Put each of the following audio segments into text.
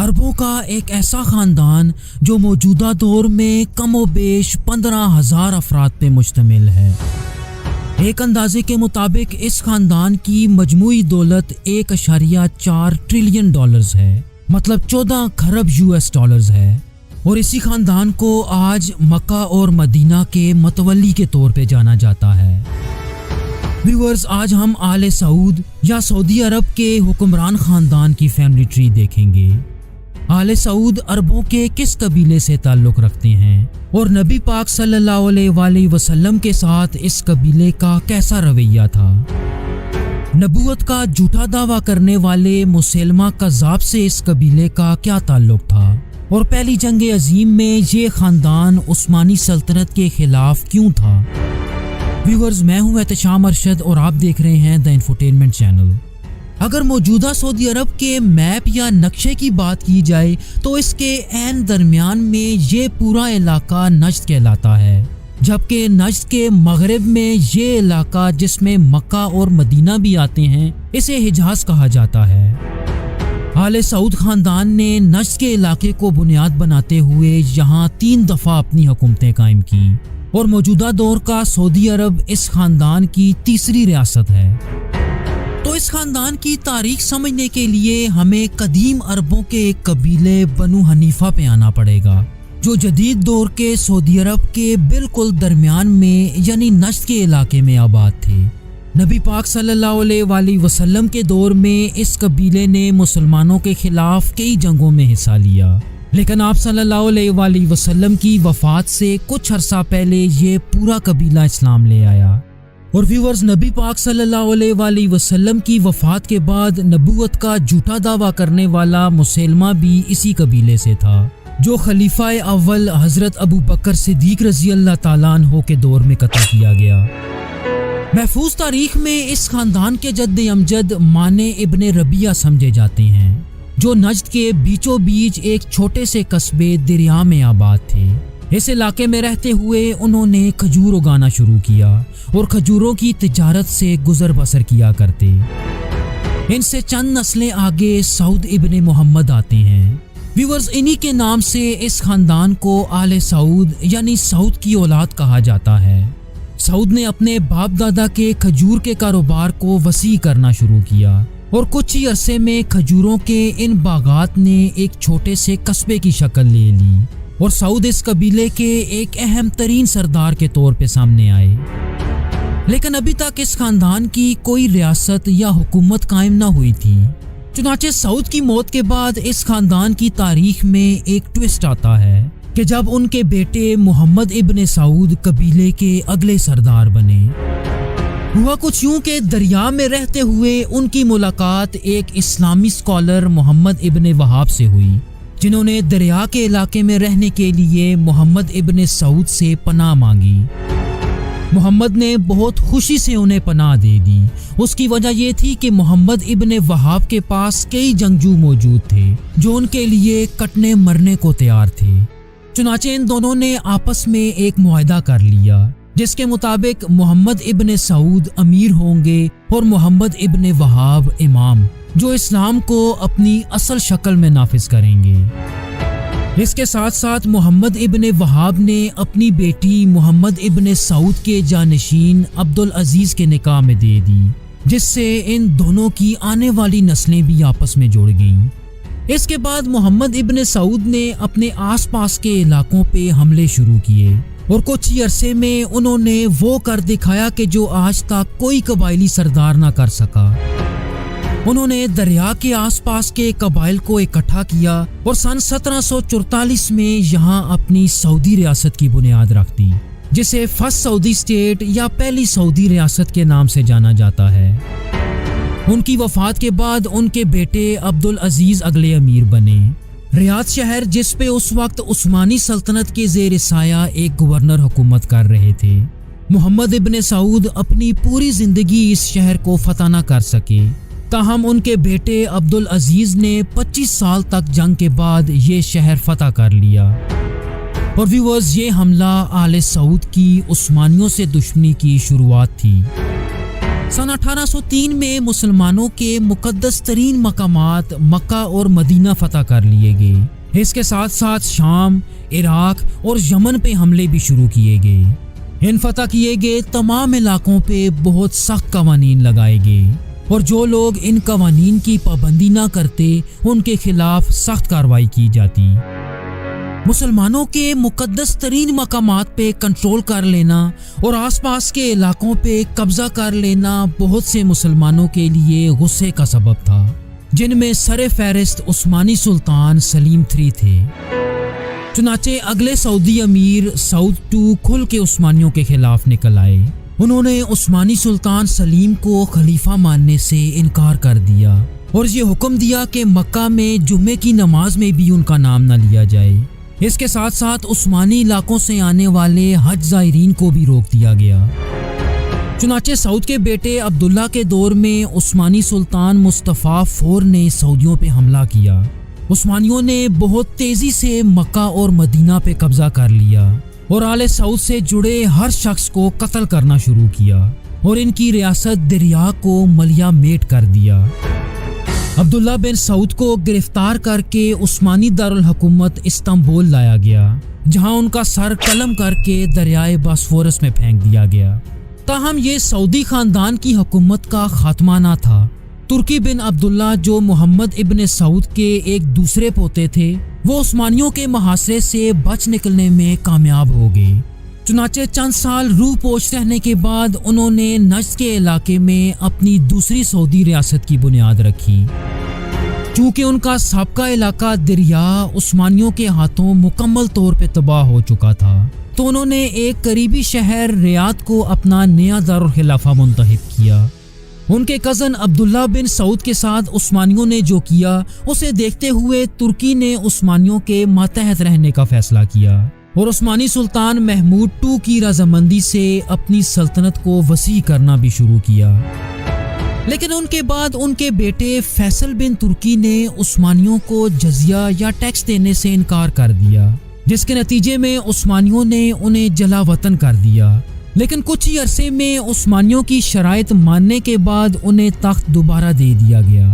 عربوں کا ایک ایسا خاندان جو موجودہ دور میں کم و بیش 15,000 افراد پہ مشتمل ہے۔ ایک اندازے کے مطابق اس خاندان کی مجموعی دولت 1.4 ٹریلین ڈالرز ہے، مطلب 14 کھرب US ڈالرز ہے، اور اسی خاندان کو آج مکہ اور مدینہ کے متولی کے طور پہ جانا جاتا ہے۔ ویورز، آج ہم آل سعود یا سعودی عرب کے حکمران خاندان کی فیملی ٹری دیکھیں گے۔ آل سعود عربوں کے کس قبیلے سے تعلق رکھتے ہیں اور نبی پاک صلی اللہ علیہ وآلہ وسلم کے ساتھ اس قبیلے کا کیسا رویہ تھا۔ نبوت کا جھوٹا دعویٰ کرنے والے مسیلمہ کذاب سے اس قبیلے کا کیا تعلق تھا، اور پہلی جنگ عظیم میں یہ خاندان عثمانی سلطنت کے خلاف کیوں تھا۔ ویورز، میں ہوں احتشام ارشد اور آپ دیکھ رہے ہیں دا انفوٹینمنٹ چینل۔ اگر موجودہ سعودی عرب کے میپ یا نقشے کی بات کی جائے تو اس کے عین درمیان میں یہ پورا علاقہ نجد کہلاتا ہے، جبکہ نجد کے مغرب میں یہ علاقہ جس میں مکہ اور مدینہ بھی آتے ہیں اسے حجاز کہا جاتا ہے۔ آل سعود خاندان نے نجد کے علاقے کو بنیاد بناتے ہوئے یہاں 3 دفعہ اپنی حکومتیں قائم کی، اور موجودہ دور کا سعودی عرب اس خاندان کی تیسری ریاست ہے۔ تو اس خاندان کی تاریخ سمجھنے کے لیے ہمیں قدیم عربوں کے ایک قبیلے بنو حنیفہ پہ آنا پڑے گا، جو جدید دور کے سعودی عرب کے بالکل درمیان میں یعنی نجد کے علاقے میں آباد تھے۔ نبی پاک صلی اللہ علیہ وآلہ وسلم کے دور میں اس قبیلے نے مسلمانوں کے خلاف کئی جنگوں میں حصہ لیا، لیکن آپ صلی اللہ علیہ وآلہ وسلم کی وفات سے کچھ عرصہ پہلے یہ پورا قبیلہ اسلام لے آیا۔ اور ویورز، نبی پاک صلی اللہ علیہ وآلہ وسلم کی وفات کے بعد نبوت کا جھوٹا دعویٰ کرنے والا مسیلمہ بھی اسی قبیلے سے تھا، جو خلیفہ اول حضرت ابو بکر صدیق رضی اللہ تعالیٰ عنہ کے دور میں قتل کیا گیا۔ محفوظ تاریخ میں اس خاندان کے جد امجد مانے ابن ربیعہ سمجھے جاتے ہیں، جو نجد کے بیچوں بیچ ایک چھوٹے سے قصبے دریا میں آباد تھے۔ اس علاقے میں رہتے ہوئے انہوں نے کھجور اگانا شروع کیا اور کھجوروں کی تجارت سے گزر بسر کیا کرتے۔ ان سے چند نسلیں آگے سعود ابن محمد آتے ہیں۔ ویورز، انہی کے نام سے اس خاندان کو آل سعود یعنی سعود کی اولاد کہا جاتا ہے۔ سعود نے اپنے باپ دادا کے کھجور کے کاروبار کو وسیع کرنا شروع کیا، اور کچھ ہی عرصے میں کھجوروں کے ان باغات نے ایک چھوٹے سے قصبے کی شکل لے لی، اور سعود اس قبیلے کے ایک اہم ترین سردار کے طور پہ سامنے آئے۔ لیکن ابھی تک اس خاندان کی کوئی ریاست یا حکومت قائم نہ ہوئی تھی۔ چنانچہ سعود کی موت کے بعد اس خاندان کی تاریخ میں ایک ٹوسٹ آتا ہے کہ جب ان کے بیٹے محمد ابن سعود قبیلے کے اگلے سردار بنے۔ ہوا کچھ یوں کہ دریا میں رہتے ہوئے ان کی ملاقات ایک اسلامی اسکالر محمد ابن وہاب سے ہوئی، جنہوں نے دریا کے علاقے میں رہنے کے لیے محمد ابن سعود سے پناہ مانگی۔ محمد نے بہت خوشی سے انہیں پناہ دے دی۔ اس کی وجہ یہ تھی کہ محمد ابن وہاب کے پاس کئی جنگجو موجود تھے جو ان کے لیے کٹنے مرنے کو تیار تھے۔ چنانچہ ان دونوں نے آپس میں ایک معاہدہ کر لیا، جس کے مطابق محمد ابن سعود امیر ہوں گے اور محمد ابن وہاب امام، جو اسلام کو اپنی اصل شکل میں نافذ کریں گے۔ اس کے ساتھ ساتھ محمد ابن وہاب نے اپنی بیٹی محمد ابن سعود کے جانشین عبدالعزیز کے نکاح میں دے دی، جس سے ان دونوں کی آنے والی نسلیں بھی آپس میں جڑ گئیں۔ اس کے بعد محمد ابن سعود نے اپنے آس پاس کے علاقوں پہ حملے شروع کیے، اور کچھ ہی عرصے میں انہوں نے وہ کر دکھایا کہ جو آج تک کوئی قبائلی سردار نہ کر سکا۔ انہوں نے دریا کے آس پاس کے قبائل کو اکٹھا کیا اور سن 1744 میں یہاں اپنی سعودی ریاست کی بنیاد رکھ دی، جسے فرسٹ سعودی اسٹیٹ یا پہلی سعودی ریاست کے نام سے جانا جاتا ہے۔ ان کی وفات کے بعد ان کے بیٹے عبدالعزیز اگلے امیر بنے۔ ریاض شہر، جس پہ اس وقت عثمانی سلطنت کے زیر سایہ ایک گورنر حکومت کر رہے تھے، محمد ابن سعود اپنی پوری زندگی اس شہر کو فتح نہ کر سکے، تاہم ان کے بیٹے عبدالعزیز نے 25 سال تک جنگ کے بعد یہ شہر فتح کر لیا۔ اور ویورز، یہ حملہ آل سعود کی عثمانیوں سے دشمنی کی شروعات تھی۔ سن 1803 میں مسلمانوں کے مقدس ترین مقامات مکہ اور مدینہ فتح کر لیے گئے۔ اس کے ساتھ ساتھ شام، عراق اور یمن پہ حملے بھی شروع کیے گئے۔ ان فتح کیے گئے تمام علاقوں پہ بہت سخت قوانین لگائے گئے اور جو لوگ ان قوانین کی پابندی نہ کرتے ان کے خلاف سخت کارروائی کی جاتی۔ مسلمانوں کے مقدس ترین مقامات پہ کنٹرول کر لینا اور آس پاس کے علاقوں پہ قبضہ کر لینا بہت سے مسلمانوں کے لیے غصے کا سبب تھا، جن میں سر فہرست عثمانی سلطان سلیم III تھے۔ چنانچہ اگلے سعودی امیر سعود II کھل کے عثمانیوں کے خلاف نکل آئے۔ انہوں نے عثمانی سلطان سلیم کو خلیفہ ماننے سے انکار کر دیا اور یہ حکم دیا کہ مکہ میں جمعے کی نماز میں بھی ان کا نام نہ لیا جائے۔ اس کے ساتھ ساتھ عثمانی علاقوں سے آنے والے حج زائرین کو بھی روک دیا گیا۔ چنانچہ سعود کے بیٹے عبداللہ کے دور میں عثمانی سلطان مصطفیٰ IV نے سعودیوں پہ حملہ کیا۔ عثمانیوں نے بہت تیزی سے مکہ اور مدینہ پہ قبضہ کر لیا اور آل سعود سے جڑے ہر شخص کو قتل کرنا شروع کیا اور ان کی ریاست دریا کو ملیا میٹ کر دیا۔ عبداللہ بن سعود کو گرفتار کر کے عثمانی دارالحکومت استنبول لایا گیا، جہاں ان کا سر قلم کر کے دریائے باسفورس میں پھینک دیا گیا۔ تاہم یہ سعودی خاندان کی حکومت کا خاتمہ نہ تھا۔ ترکی بن عبداللہ جو محمد ابن سعود کے ایک دوسرے پوتے تھے، وہ عثمانیوں کے محاصرے سے بچ نکلنے میں کامیاب ہو گئے۔ چنانچہ چند سال روح پوش رہنے کے بعد انہوں نے نجد کے علاقے میں اپنی دوسری سعودی ریاست کی بنیاد رکھی۔ چونکہ ان کا سابقہ علاقہ دریا عثمانیوں کے ہاتھوں مکمل طور پہ تباہ ہو چکا تھا، تو انہوں نے ایک قریبی شہر ریاض کو اپنا نیا دارالخلافہ منتخب کیا۔ ان کے کزن عبداللہ بن سعود کے ساتھ عثمانیوں نے جو کیا اسے دیکھتے ہوئے ترکی نے عثمانیوں کے ماتحت رہنے کا فیصلہ کیا اور عثمانی سلطان محمود II کی رضامندی سے اپنی سلطنت کو وسیع کرنا بھی شروع کیا۔ لیکن ان کے بعد ان کے بیٹے فیصل بن ترکی نے عثمانیوں کو جزیہ یا ٹیکس دینے سے انکار کر دیا، جس کے نتیجے میں عثمانیوں نے انہیں جلا وطن کر دیا۔ لیکن کچھ ہی عرصے میں عثمانیوں کی شرائط ماننے کے بعد انہیں تخت دوبارہ دے دیا گیا۔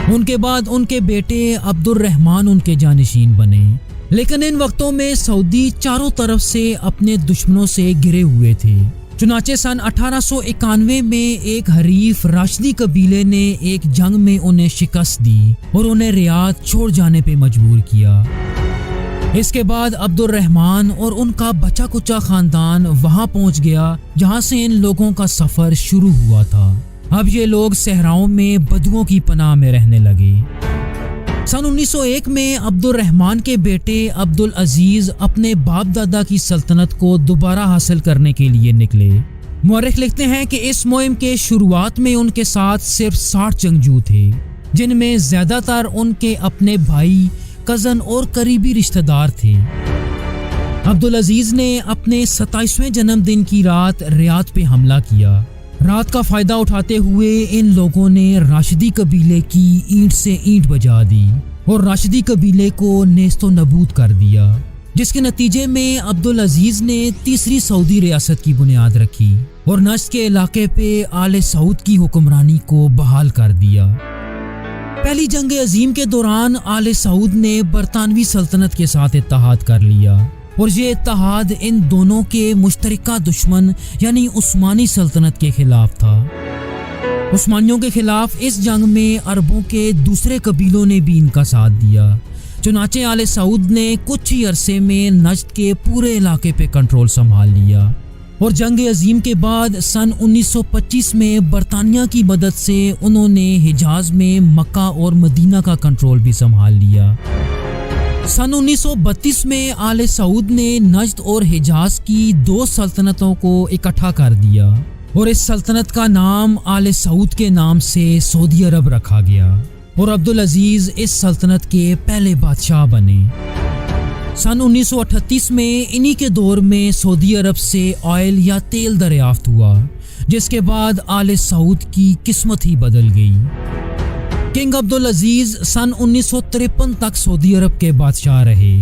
ان کے بعد ان کے بیٹے عبد الرحمن ان کے جانشین بنے۔ لیکن ان وقتوں میں سعودی چاروں طرف سے اپنے دشمنوں سے گھرے ہوئے تھے۔ چنانچہ سن 1891 میں ایک حریف راشدی قبیلے نے ایک جنگ میں انہیں شکست دی اور انہیں ریاض چھوڑ جانے پہ مجبور کیا۔ اس کے بعد عبد الرحمن اور ان کا بچا کچا خاندان وہاں پہنچ گیا جہاں سے ان لوگوں کا سفر شروع ہوا تھا۔ اب یہ لوگ صحراؤں میں بدوؤں کی پناہ میں رہنے لگے۔ سن 1901 میں عبد الرحمن کے بیٹے عبد العزیز اپنے باپ دادا کی سلطنت کو دوبارہ حاصل کرنے کے لیے نکلے۔ مورخ لکھتے ہیں کہ اس مہم کے شروعات میں ان کے ساتھ صرف 60 جنگجو تھے، جن میں زیادہ تر ان کے اپنے بھائی، کزن اور قریبی رشتہ دار تھے۔ عبد العزیز نے اپنے 27ویں جنم دن کی رات ریاض پہ حملہ کیا۔ رات کا فائدہ اٹھاتے ہوئے ان لوگوں نے راشدی قبیلے کی اینٹ سے اینٹ بجا دی اور راشدی قبیلے کو نیست و نابود کر دیا، جس کے نتیجے میں عبد العزیز نے تیسری سعودی ریاست کی بنیاد رکھی اور نجد کے علاقے پہ آل سعود کی حکمرانی کو بحال کر دیا۔ پہلی جنگ عظیم کے دوران آل سعود نے برطانوی سلطنت کے ساتھ اتحاد کر لیا اور یہ اتحاد ان دونوں کے مشترکہ دشمن یعنی عثمانی سلطنت کے خلاف تھا۔ عثمانیوں کے خلاف اس جنگ میں عربوں کے دوسرے قبیلوں نے بھی ان کا ساتھ دیا۔ چنانچہ آل سعود نے کچھ ہی عرصے میں نجد کے پورے علاقے پہ کنٹرول سنبھال لیا اور جنگ عظیم کے بعد سن 1925 میں برطانیہ کی مدد سے انہوں نے حجاز میں مکہ اور مدینہ کا کنٹرول بھی سنبھال لیا۔ سن 1932 میں آل سعود نے نجد اور حجاز کی 2 سلطنتوں کو اکٹھا کر دیا اور اس سلطنت کا نام آل سعود کے نام سے سعودی عرب رکھا گیا اور عبد العزیز اس سلطنت کے پہلے بادشاہ بنے۔ سن 1938 میں انہی کے دور میں سعودی عرب سے آئل یا تیل دریافت ہوا، جس کے بعد آل سعود کی قسمت ہی بدل گئی۔ کنگ عبد العزیز سن 1953 تک سعودی عرب کے بادشاہ رہے۔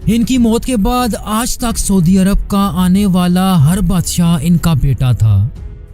ان کی موت کے بعد آج تک سعودی عرب کا آنے والا ہر بادشاہ ان کا بیٹا تھا۔